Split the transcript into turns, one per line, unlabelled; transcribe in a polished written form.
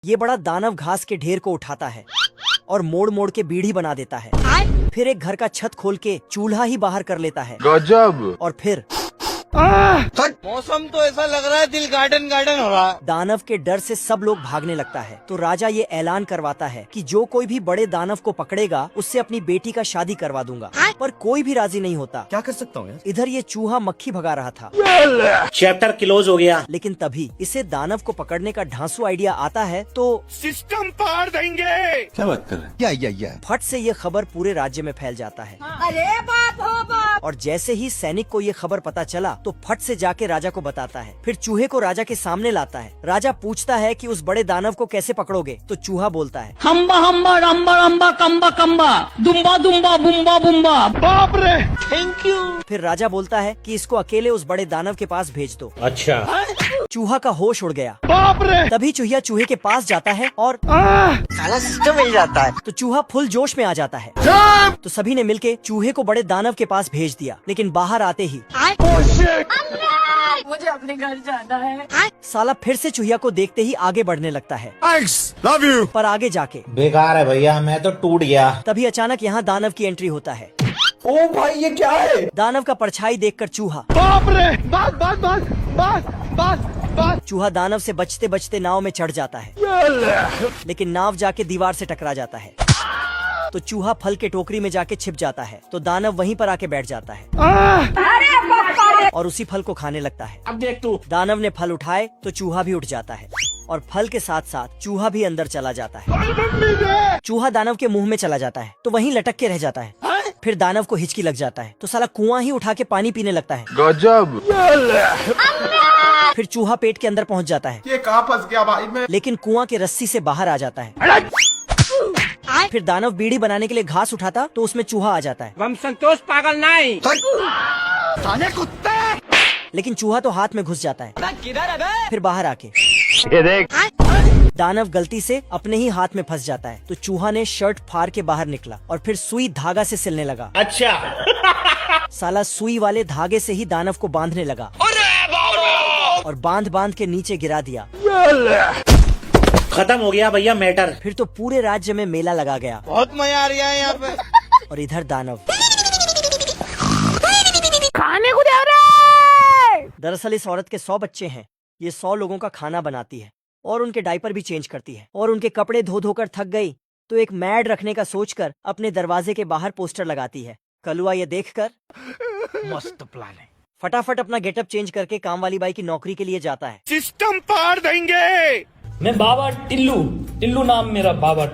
ये बड़ा दानव घास के ढेर को उठाता है और मोड़ मोड़ के बीढ़ी बना देता है। फिर एक घर का छत खोल के चूल्हा ही बाहर कर लेता है।
गजब।
और फिर
मौसम तो ऐसा लग रहा है दिल गार्डन गार्डन हो रहा है।
दानव के डर से सब लोग भागने लगता है। तो राजा ये ऐलान करवाता है कि जो कोई भी बड़े दानव को पकड़ेगा उससे अपनी बेटी का शादी करवा दूंगा। पर कोई भी राजी नहीं होता।
क्या कर सकता हूँ यार?
इधर ये चूहा मक्खी भगा रहा था।
चैप्टर क्लोज हो गया।
लेकिन तभी इसे दानव को पकड़ने का ढांसू आइडिया आता है तो
सिस्टम पार देंगे।
क्या बात कर रहे हैं? या
फट से ये खबर पूरे राज्य में फैल जाता है।
अरे बाप हो बाप।
और जैसे ही सैनिक को ये खबर पता चला तो फट से जाके राजा को बताता है। फिर चूहे को राजा के सामने लाता है। राजा पूछता है कि उस बड़े दानव को कैसे पकड़ोगे? तो चूहा बोलता है,
हम्बा हम्बा रम्बा रम्बा कम्बा कम्बा दुम्बा दुम्बा बुम्बा बुम्बा।
बाप रे, थैंक यू।
फिर राजा बोलता है कि इसको अकेले उस बड़े दानव के पास भेज दो।
अच्छा।
चूहा का होश उड़ गया।
बाप रे।
तभी चूहिया चूहे के पास जाता है और
साला सिस्टम मिल जाता है।
तो चूहा फुल जोश में आ जाता है। तो सभी ने मिलके चूहे को बड़े दानव के पास भेज दिया। लेकिन बाहर आते ही
मुझे अपने घर जाना है।
साला फिर से चूहिया को देखते ही आगे बढ़ने लगता है।
Love you.
पर आगे जाके
बेकार है भैया, मैं तो टूट गया।
तभी अचानक यहाँ दानव की एंट्री होता है।
ओ भाई ये क्या है?
दानव का परछाई देखकर चूहा
बाप रे, बस बस बस बस बस बस।
चूहा दानव से बचते बचते नाव में चढ़ जाता है। लेकिन नाव जाके दीवार से टकरा जाता है। तो चूहा फल के टोकरी में जाके छिप जाता है। तो दानव वहीं पर आके बैठ जाता है और उसी फल को खाने लगता है।
अब देख तू।
दानव ने फल उठाए तो चूहा भी उठ जाता है और फल के साथ साथ चूहा भी अंदर चला जाता है। चूहा दानव के मुंह में चला जाता है तो वहीं लटक के रह जाता है। फिर दानव को हिचकी लग जाता है तो साला कुआं ही उठा के पानी पीने लगता है।
गजब।
फिर चूहा पेट के अंदर पहुंच जाता है।
ये कहाँ फंस गया भाई मैं?
लेकिन कुआं के रस्सी से बाहर आ जाता है। फिर दानव बीड़ी बनाने के लिए घास उठाता तो उसमें चूहा आ जाता है।
हम संतोष पागल नहीं।
साले कुत्ते।
लेकिन चूहा तो हाथ में घुस जाता है। फिर बाहर आके
ये देख।
दानव गलती से अपने ही हाथ में फंस जाता है। तो चूहा ने शर्ट फाड़ के बाहर निकला और फिर सुई धागा से सिलने लगा।
अच्छा।
साला सुई वाले धागे से ही दानव को बांधने लगा और बांध बांध के नीचे गिरा दिया।
खत्म हो गया भैया मैटर।
फिर तो पूरे राज्य में मेला लगा गया।
बहुत मजा आ रहा है यहाँ पे।
और इधर दानव
खाने को दे रहे।
दरअसल इस औरत के 100 बच्चे हैं। ये 100 लोगों का खाना बनाती है और उनके डायपर भी चेंज करती है। और उनके कपड़े धो धोकर थक गई तो एक मैड रखने का सोचकर अपने दरवाजे के बाहर पोस्टर लगाती है। कलुआ ये देखकर
मस्त प्लान है।
फटाफट अपना गेटअप चेंज करके काम वाली बाई की नौकरी के लिए जाता है।
सिस्टम पार देंगे।
मैं बाबा टिल्लू नाम मेरा बाबा।